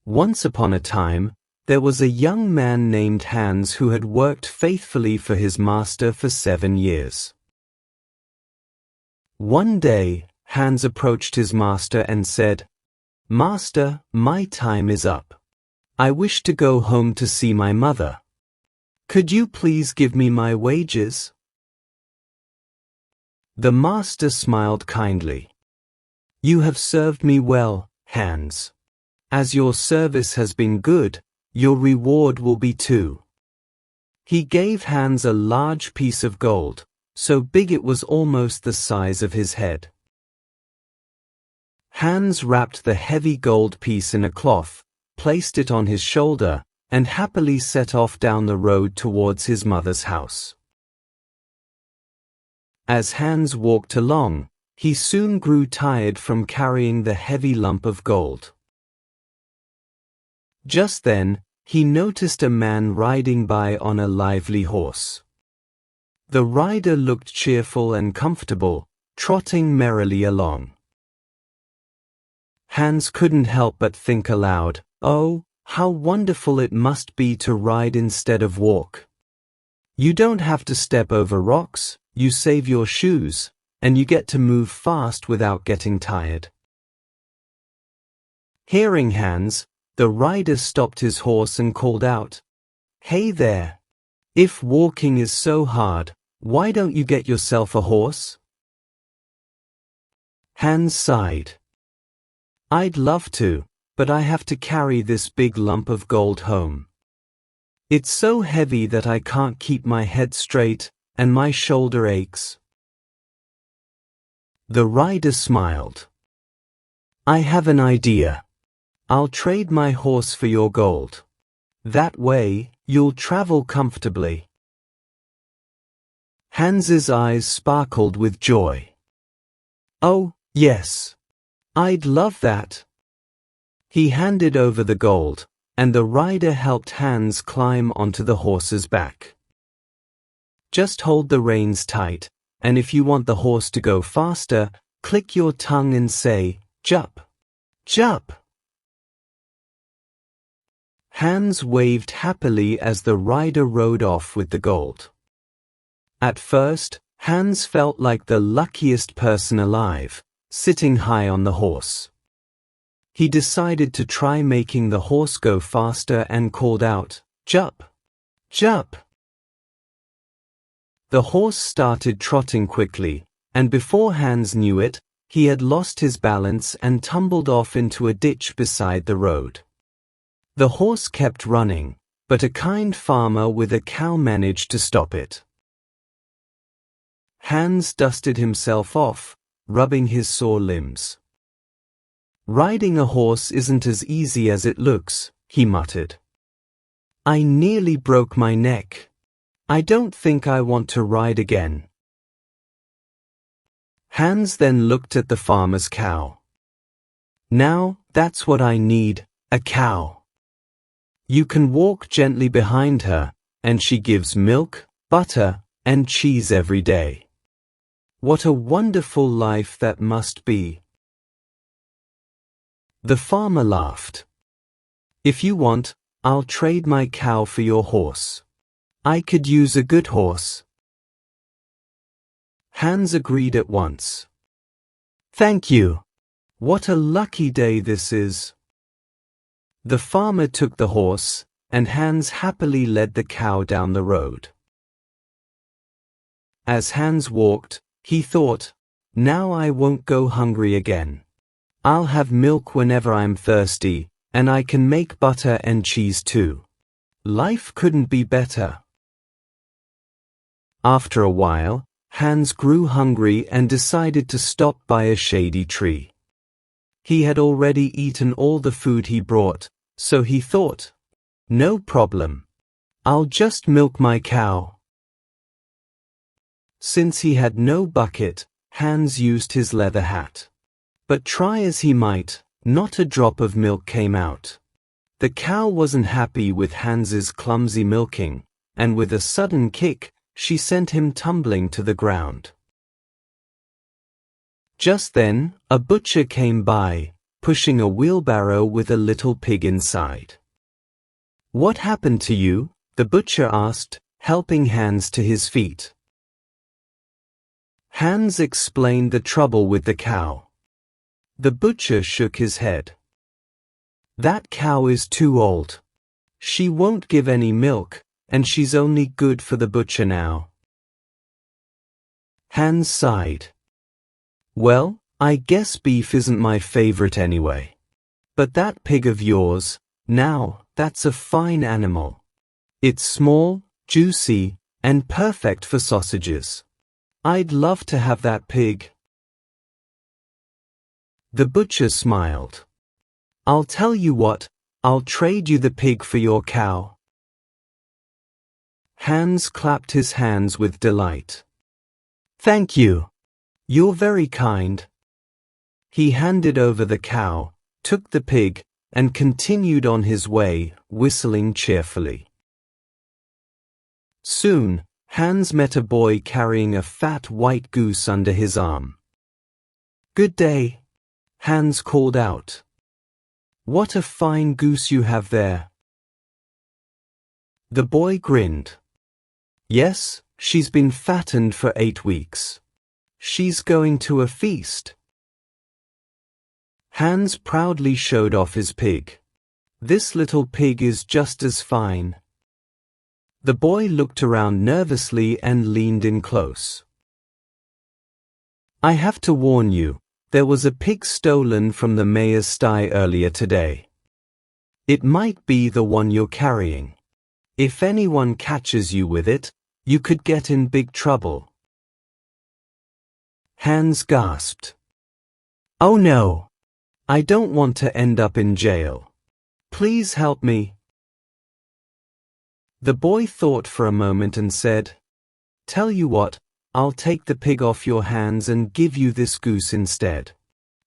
Once upon a time, there was a young man named Hans who had worked faithfully for his master for 7 years. One day, Hans approached his master and said, "Master, my time is up. I wish to go home to see my mother. Could you please give me my wages?" The master smiled kindly. "You have served me well, Hans. As your service has been good, your reward will be too." He gave Hans a large piece of gold, so big it was almost the size of his head. Hans wrapped the heavy gold piece in a cloth, placed it on his shoulder, and happily set off down the road towards his mother's house. As Hans walked along, he soon grew tired from carrying the heavy lump of gold. Just then, he noticed a man riding by on a lively horse. The rider looked cheerful and comfortable, trotting merrily along. Hans couldn't help but think aloud, "Oh, how wonderful it must be to ride instead of walk. You don't have to step over rocks, you save your shoes, and you get to move fast without getting tired." Hearing Hans, the rider stopped his horse and called out, "Hey there! If walking is so hard, why don't you get yourself a horse?" Hans sighed. "I'd love to, but I have to carry this big lump of gold home. It's so heavy that I can't keep my head straight, and my shoulder aches." The rider smiled. "I have an idea. I'll trade my horse for your gold. That way, you'll travel comfortably." Hans's eyes sparkled with joy. "Oh, yes. I'd love that." He handed over the gold, and the rider helped Hans climb onto the horse's back. "Just hold the reins tight, and if you want the horse to go faster, click your tongue and say, 'Jup, jup.'" Hans waved happily as the rider rode off with the gold. At first, Hans felt like the luckiest person alive, sitting high on the horse. He decided to try making the horse go faster and called out, "Jup, jup." The horse started trotting quickly, and before Hans knew it, he had lost his balance and tumbled off into a ditch beside the road. The horse kept running, but a kind farmer with a cow managed to stop it. Hans dusted himself off, rubbing his sore limbs. "Riding a horse isn't as easy as it looks," he muttered. "I nearly broke my neck. I don't think I want to ride again." Hans then looked at the farmer's cow. "Now, that's what I need, a cow. You can walk gently behind her, and she gives milk, butter, and cheese every day. What a wonderful life that must be." The farmer laughed. "If you want, I'll trade my cow for your horse. I could use a good horse." Hans agreed at once. "Thank you. What a lucky day this is." The farmer took the horse, and Hans happily led the cow down the road. As Hans walked, he thought, "Now I won't go hungry again. I'll have milk whenever I'm thirsty, and I can make butter and cheese too. Life couldn't be better." After a while, Hans grew hungry and decided to stop by a shady tree. He had already eaten all the food he brought, so he thought, "No problem. I'll just milk my cow." Since he had no bucket, Hans used his leather hat. But try as he might, not a drop of milk came out. The cow wasn't happy with Hans's clumsy milking, and with a sudden kick, she sent him tumbling to the ground. Just then, a butcher came by, pushing a wheelbarrow with a little pig inside. "What happened to you?" the butcher asked, helping Hans to his feet. Hans explained the trouble with the cow. The butcher shook his head. "That cow is too old. She won't give any milk, and she's only good for the butcher now." Hans sighed. "Well, I guess beef isn't my favorite anyway. But that pig of yours, now, that's a fine animal. It's small, juicy, and perfect for sausages. I'd love to have that pig." The butcher smiled. "I'll tell you what, I'll trade you the pig for your cow." Hans clapped his hands with delight. "Thank you. You're very kind." He handed over the cow, took the pig, and continued on his way, whistling cheerfully. Soon, Hans met a boy carrying a fat white goose under his arm. "Good day," Hans called out. "What a fine goose you have there." The boy grinned. "Yes, she's been fattened for 8 weeks. She's going to a feast." Hans proudly showed off his pig. "This little pig is just as fine." The boy looked around nervously and leaned in close. "I have to warn you, there was a pig stolen from the mayor's sty earlier today. It might be the one you're carrying. If anyone catches you with it, you could get in big trouble." Hans gasped. "Oh no! I don't want to end up in jail. Please help me." The boy thought for a moment and said, "Tell you what, I'll take the pig off your hands and give you this goose instead.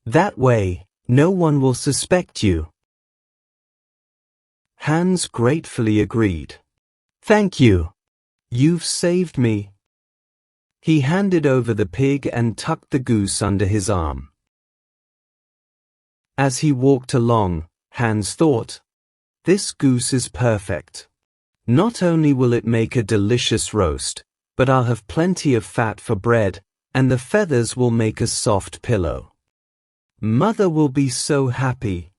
That way, no one will suspect you." Hans gratefully agreed. "Thank you. You've saved me." He handed over the pig and tucked the goose under his arm. As he walked along, Hans thought, "This goose is perfect. Not only will it make a delicious roast, but I'll have plenty of fat for bread, and the feathers will make a soft pillow. Mother will be so happy."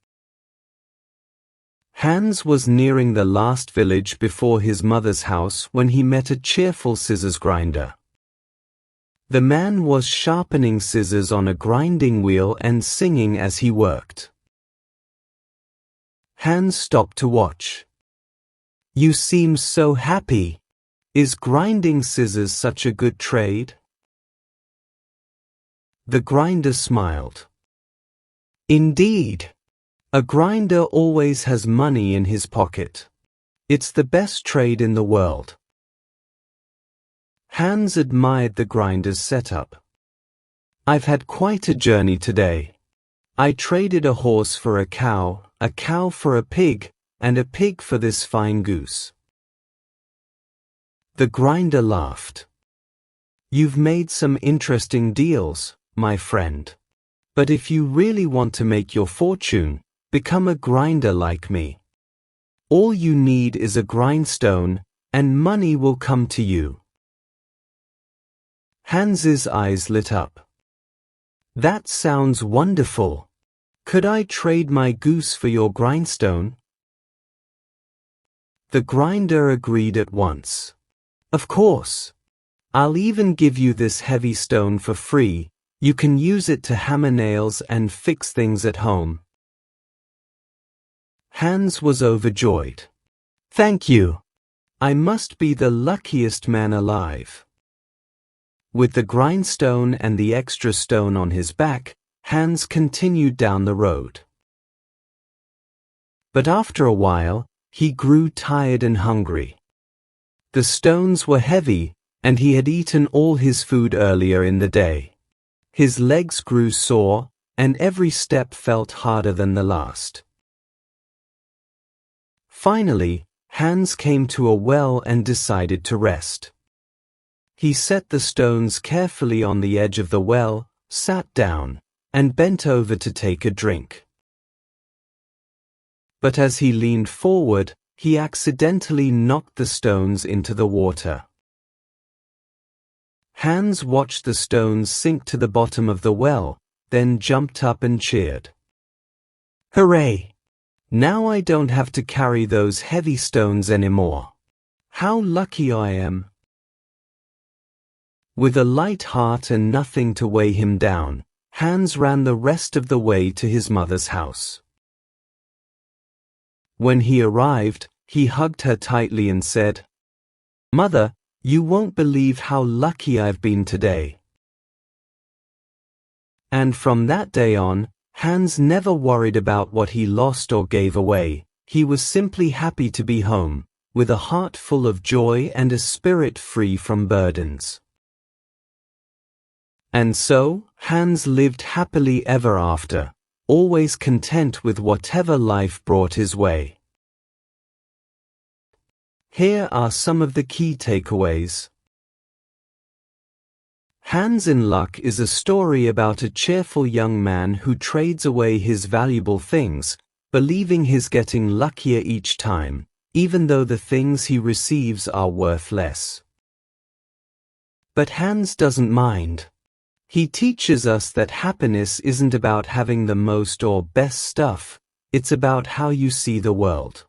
Hans was nearing the last village before his mother's house when he met a cheerful scissors grinder. The man was sharpening scissors on a grinding wheel and singing as he worked. Hans stopped to watch. "You seem so happy. Is grinding scissors such a good trade?" The grinder smiled. "Indeed. A grinder always has money in his pocket. It's the best trade in the world." Hans admired the grinder's setup. "I've had quite a journey today. I traded a horse for a cow for a pig, and a pig for this fine goose." The grinder laughed. "You've made some interesting deals, my friend. But if you really want to make your fortune, become a grinder like me. All you need is a grindstone, and money will come to you." Hans's eyes lit up. "That sounds wonderful. Could I trade my goose for your grindstone?" The grinder agreed at once. "Of course. I'll even give you this heavy stone for free. You can use it to hammer nails and fix things at home." Hans was overjoyed. "Thank you. I must be the luckiest man alive." With the grindstone and the extra stone on his back, Hans continued down the road. But after a while, he grew tired and hungry. The stones were heavy, and he had eaten all his food earlier in the day. His legs grew sore, and every step felt harder than the last. Finally, Hans came to a well and decided to rest. He set the stones carefully on the edge of the well, sat down, and bent over to take a drink. But as he leaned forward, he accidentally knocked the stones into the water. Hans watched the stones sink to the bottom of the well, then jumped up and cheered. "Hooray! Now I don't have to carry those heavy stones anymore. How lucky I am!" With a light heart and nothing to weigh him down, Hans ran the rest of the way to his mother's house. When he arrived, he hugged her tightly and said, "Mother, you won't believe how lucky I've been today." And from that day on, Hans never worried about what he lost or gave away. He was simply happy to be home, with a heart full of joy and a spirit free from burdens. And so, Hans lived happily ever after, always content with whatever life brought his way. Here are some of the key takeaways. Hans in Luck is a story about a cheerful young man who trades away his valuable things, believing he's getting luckier each time, even though the things he receives are worth less. But Hans doesn't mind. He teaches us that happiness isn't about having the most or best stuff, it's about how you see the world.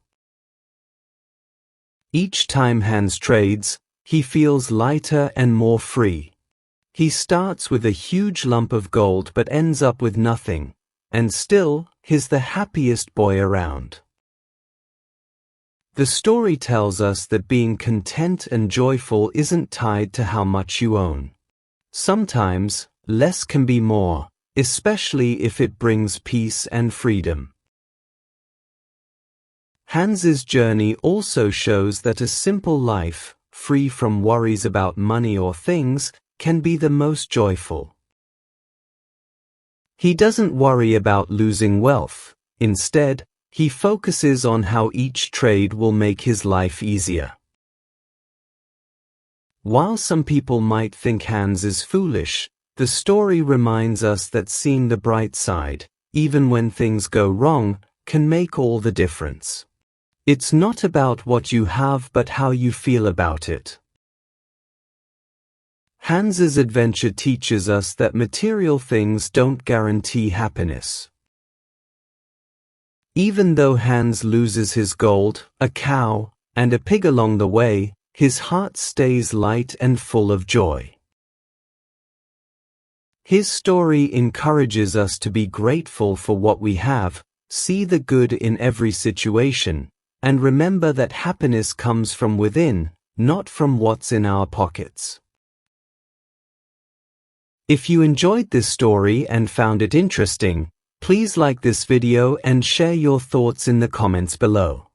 Each time Hans trades, he feels lighter and more free. He starts with a huge lump of gold but ends up with nothing, and still, he's the happiest boy around. The story tells us that being content and joyful isn't tied to how much you own. Sometimes, less can be more, especially if it brings peace and freedom. Hans's journey also shows that a simple life, free from worries about money or things, can be the most joyful. He doesn't worry about losing wealth. Instead, he focuses on how each trade will make his life easier. While some people might think Hans is foolish, the story reminds us that seeing the bright side, even when things go wrong, can make all the difference. It's not about what you have but how you feel about it. Hans's adventure teaches us that material things don't guarantee happiness. Even though Hans loses his gold, a cow, and a pig along the way, his heart stays light and full of joy. His story encourages us to be grateful for what we have, see the good in every situation, and remember that happiness comes from within, not from what's in our pockets. If you enjoyed this story and found it interesting, please like this video and share your thoughts in the comments below.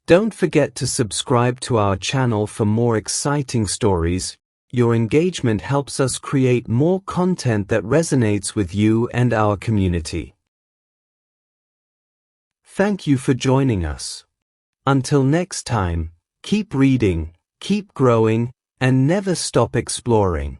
Don't forget to subscribe to our channel for more exciting stories. Your engagement helps us create more content that resonates with you and our community. Thank you for joining us. Until next time, keep reading, keep growing, and never stop exploring.